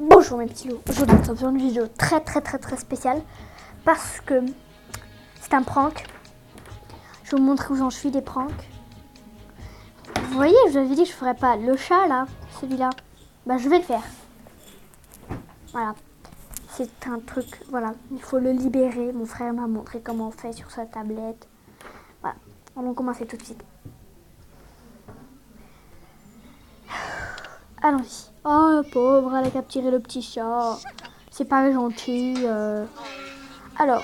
Bonjour mes petits loups, aujourd'hui nous sommes sur une vidéo très spéciale parce que c'est un prank. Je vais vous montrer où j'en suis des pranks. Vous voyez, je vous avais dit que je ferais pas le chat là, celui-là. Bah je vais le faire. Voilà, c'est un truc, voilà, il faut le libérer. Mon frère m'a montré comment on fait sur sa tablette. Voilà, on va commencer tout de suite. Allons-y. Oh, le pauvre, elle a capturé le petit chat. C'est pas gentil. Alors,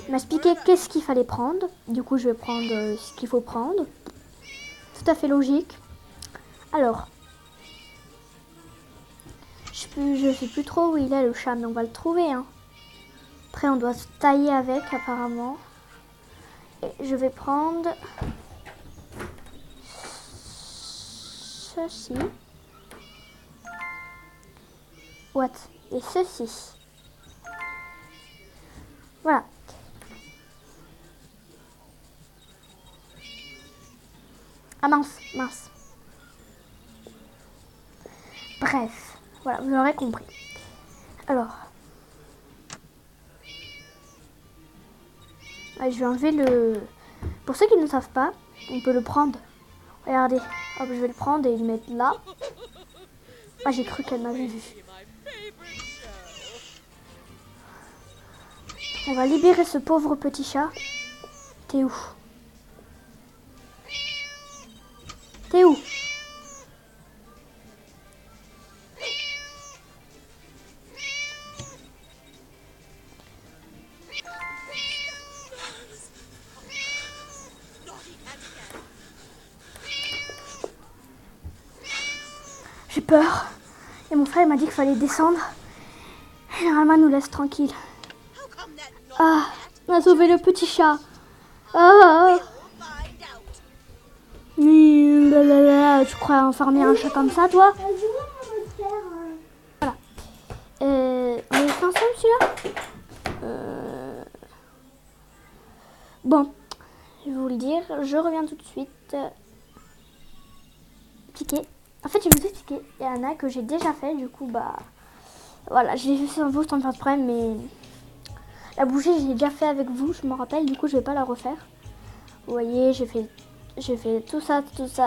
il m'a expliqué qu'est-ce qu'il fallait prendre. Du coup, je vais prendre ce qu'il faut prendre. Tout à fait logique. Alors, je sais plus trop où il est le chat, mais on va le trouver. Hein. Après, on doit se tailler avec, apparemment. Et je vais prendre ceci. What? Et ceci. Voilà. Ah mince. Bref, voilà, vous l'aurez compris. Alors, je vais enlever le... Pour ceux qui ne savent pas, on peut le prendre. Regardez, hop, je vais le prendre et le mettre là. Ah, j'ai cru qu'elle m'avait vu. On va libérer ce pauvre petit chat. T'es où? T'es où? J'ai peur. Et mon frère m'a dit qu'il fallait descendre. Et normalement, nous laisse tranquille. Ah, on a sauvé le petit chat. Ah, tu crois enfermer un chat comme ça, toi? Voilà. On est fait ensemble, celui-là? Bon, je vais vous le dire. Je reviens tout de suite. Piquer. En fait, je vais vous expliquer. Il y en a que j'ai déjà fait, du coup, bah... Voilà, je l'ai fait sans vous, sans pas de problème, mais... La bougie, j'ai déjà fait avec vous, je me rappelle, du coup, je vais pas la refaire. Vous voyez, j'ai fait tout ça,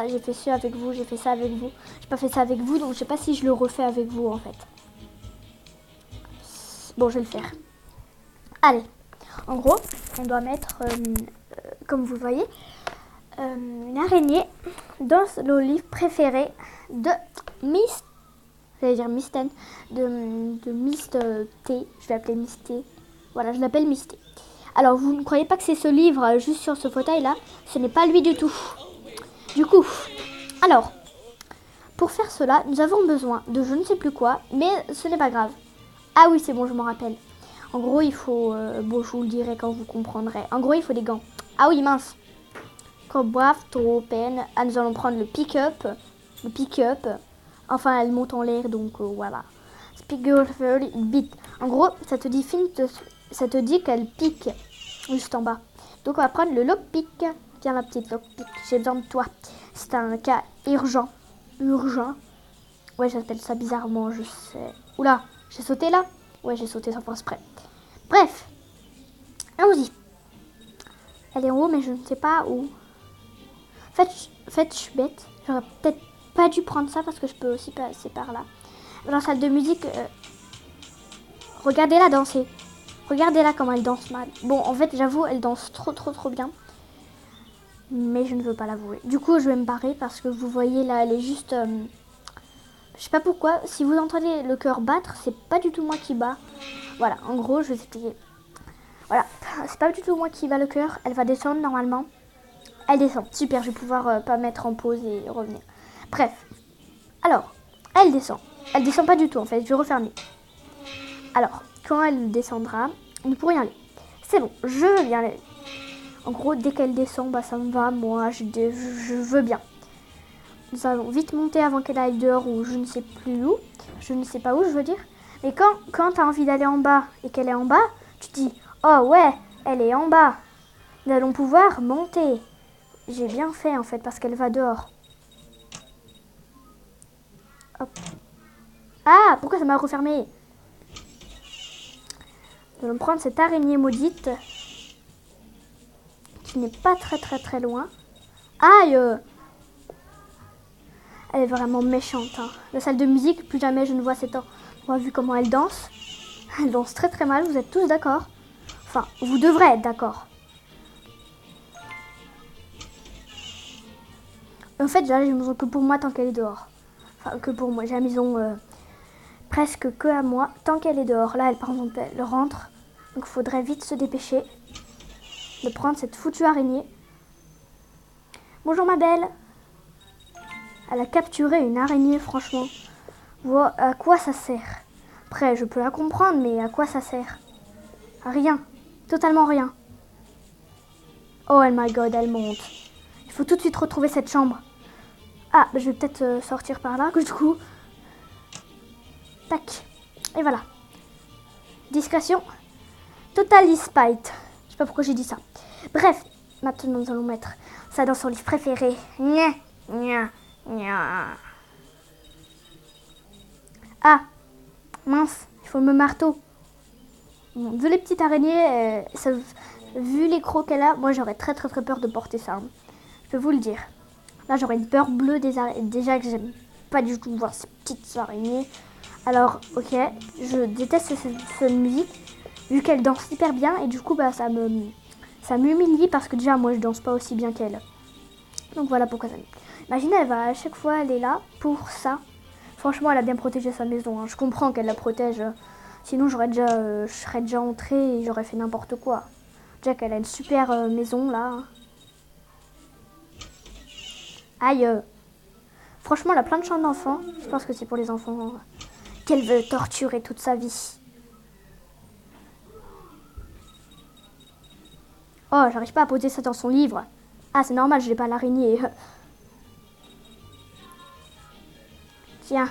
j'ai fait ça avec vous, j'ai fait ça avec vous. J'ai pas fait ça avec vous, donc je sais pas si je le refais avec vous, en fait. Bon, je vais le faire. Allez, en gros, on doit mettre, comme vous voyez, une araignée dans le livre préféré de Miss... J'allais dire Miss Ten, de Miss T. Je vais l'appeler Miss T. Voilà, je l'appelle Miss T. Alors, vous ne croyez pas que c'est ce livre juste sur ce fauteuil-là? Ce n'est pas lui du tout. Du coup, alors, pour faire cela, nous avons besoin de je ne sais plus quoi, mais ce n'est pas grave. Ah oui, c'est bon, je m'en rappelle. En gros, il faut... bon, je vous le dirai quand vous comprendrez. En gros, il faut des gants. Ah oui, mince. Quand brave, trop peine. Ah, nous allons prendre le pick-up. Le pick-up. Enfin, elle monte en l'air, donc voilà. Spiegelfeld bit. En gros, ça te dit qu'elle pique juste en bas. Donc, on va prendre le lockpick. Viens, ma petite lockpick. J'ai besoin de toi. C'est un cas urgent. Urgent. Ouais, j'appelle ça bizarrement, je sais. Oula, j'ai sauté là? Ouais, j'ai sauté sans faire exprès. Bref. Allons-y. Elle est en haut, mais je ne sais pas où. En fait, je suis bête. J'aurais peut-être pas dû prendre ça parce que je peux aussi passer par là. Dans la salle de musique, regardez-la danser. Regardez-la comment elle danse mal. Bon, en fait, j'avoue, elle danse trop bien. Mais je ne veux pas l'avouer. Du coup, je vais me barrer parce que vous voyez là, elle est juste... je sais pas pourquoi. Si vous entendez le cœur battre, c'est pas du tout moi qui bat. Voilà, en gros, je vais vous expliquer. Voilà, c'est pas du tout moi qui bat le cœur. Elle va descendre normalement. Elle descend. Super, je vais pouvoir pas mettre en pause et revenir. Bref. Alors, elle descend. Elle descend pas du tout en fait. Je vais refermer. Alors, quand elle descendra, nous pourrons y aller. C'est bon, je veux bien aller. En gros, dès qu'elle descend, bah ça me va. Moi, je veux bien. Nous allons vite monter avant qu'elle aille dehors ou je ne sais plus où. Je ne sais pas où, je veux dire. Mais quand tu as envie d'aller en bas et qu'elle est en bas, tu te dis, oh ouais, elle est en bas. Nous allons pouvoir monter. J'ai bien fait en fait parce qu'elle va dehors. Hop. Ah, pourquoi ça m'a refermé? Nous allons prendre cette araignée maudite. Qui n'est pas très loin. Aïe! Elle est vraiment méchante. Hein. La salle de musique, plus jamais je ne vois cet endroit vu comment elle danse. Elle danse très mal, vous êtes tous d'accord? Enfin, vous devrez être d'accord. En fait, j'ai la maison que pour moi tant qu'elle est dehors. Enfin, que pour moi. J'ai la maison presque que à moi tant qu'elle est dehors. Là, elle, par exemple, elle rentre. Donc, il faudrait vite se dépêcher de prendre cette foutue araignée. Bonjour, ma belle. Elle a capturé une araignée, franchement. À quoi ça sert? Après, je peux la comprendre, mais à quoi ça sert? À rien. Totalement rien. Oh my god, elle monte. Il faut tout de suite retrouver cette chambre. Ah, je vais peut-être sortir par là, du coup. Tac. Et voilà. Discrétion. Total spite. Je sais pas pourquoi j'ai dit ça. Bref, maintenant nous allons mettre ça dans son livre préféré. Nya, nya, nya. Ah, mince, il faut me marteau. Bon, vu les petites araignées, vu les crocs qu'elle a, moi j'aurais très peur de porter ça. Hein. Je peux vous le dire. Là j'aurais une peur bleue des araignées. Déjà que j'aime pas du tout voir ces petites araignées. Alors, ok, je déteste cette musique, vu qu'elle danse hyper bien, et du coup, bah, ça m'humilie, parce que déjà, moi, je danse pas aussi bien qu'elle. Donc voilà pourquoi ça. Imaginez, elle va à chaque fois aller là, pour ça. Franchement, elle a bien protégé sa maison, hein. Je comprends qu'elle la protège, sinon je serais déjà entrée et j'aurais fait n'importe quoi. Déjà qu'elle a une super maison, là. Aïe. Franchement, elle a plein de chambres d'enfants. Je pense que c'est pour les enfants qu'elle veut torturer toute sa vie. Oh, j'arrive pas à poser ça dans son livre. Ah, c'est normal, je n'ai pas l'araignée. Tiens.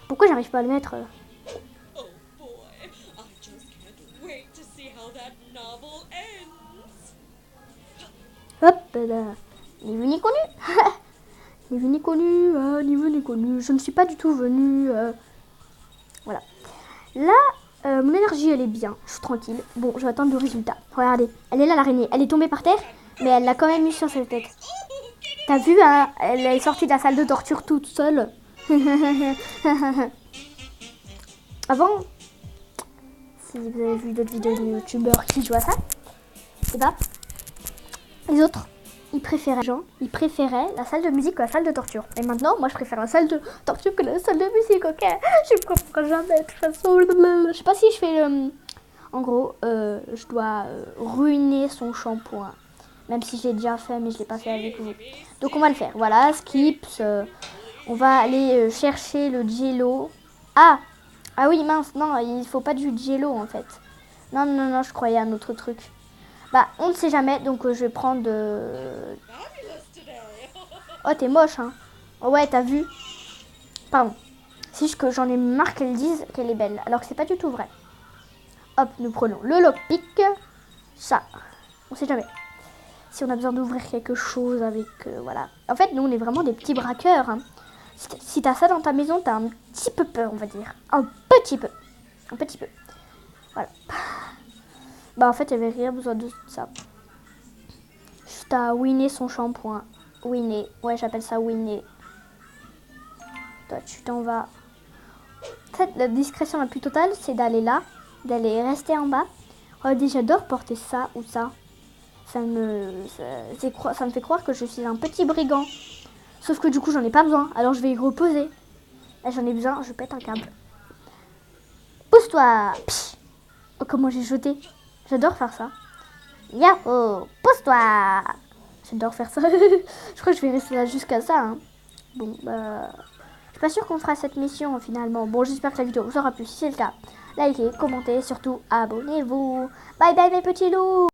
Pourquoi j'arrive pas à le mettre? Hop là. Ni vu ni connu. Ni vu ni connu, ni vu ni connu. Je ne suis pas du tout venue. Voilà. Là, mon énergie, elle est bien. Je suis tranquille. Bon, je vais attendre le résultat. Regardez, elle est là, l'araignée. Elle est tombée par terre, mais elle l'a quand même eu sur sa tête. T'as vu, hein, elle est sortie de la salle de torture toute seule. Avant, si vous avez vu d'autres vidéos de youtubeurs qui jouent à ça, et bah, les autres, ils préféraient la salle de musique que la salle de torture. Et maintenant, moi, je préfère la salle de torture que la salle de musique, ok? Je ne comprends jamais, de toute façon. Je sais pas si je fais en gros, je dois ruiner son shampoing. Même si je l'ai déjà fait, mais je l'ai pas fait avec vous. Donc, on va le faire. Voilà, skips. On va aller chercher le jello. Ah oui, mince, non, il faut pas du jello, en fait. Non, je croyais à un autre truc. Bah, on ne sait jamais, donc je vais prendre... Oh, t'es moche, hein. Oh, ouais, t'as vu. Pardon. C'est juste que j'en ai marre qu'elles disent qu'elle est belle, alors que c'est pas du tout vrai. Hop, nous prenons le lockpick. Ça, on sait jamais. Si on a besoin d'ouvrir quelque chose avec... voilà. En fait, nous, on est vraiment des petits braqueurs, hein. Si t'as ça dans ta maison, t'as un petit peu peur, on va dire. Un petit peu. Voilà. Bah, en fait, il n'y avait rien besoin de ça. Juste à winner son shampoing. Winner. Ouais, j'appelle ça winner. Toi, tu t'en vas. En fait, la discrétion la plus totale, c'est d'aller là. D'aller rester en bas. Regardez, j'adore porter ça ou ça. Ça me fait croire que je suis un petit brigand. Sauf que du coup, j'en ai pas besoin. Alors, je vais y reposer. Là, j'en ai besoin. Je pète un câble. Pousse-toi. Oh, comment j'ai jeté. J'adore faire ça. Yahoo, pousse-toi. J'adore faire ça. Je crois que je vais rester là jusqu'à ça. Hein. Bon, bah... Je suis pas sûre qu'on fera cette mission finalement. Bon, j'espère que la vidéo vous aura plu. Si c'est le cas, likez, commentez, surtout abonnez-vous. Bye bye mes petits loups.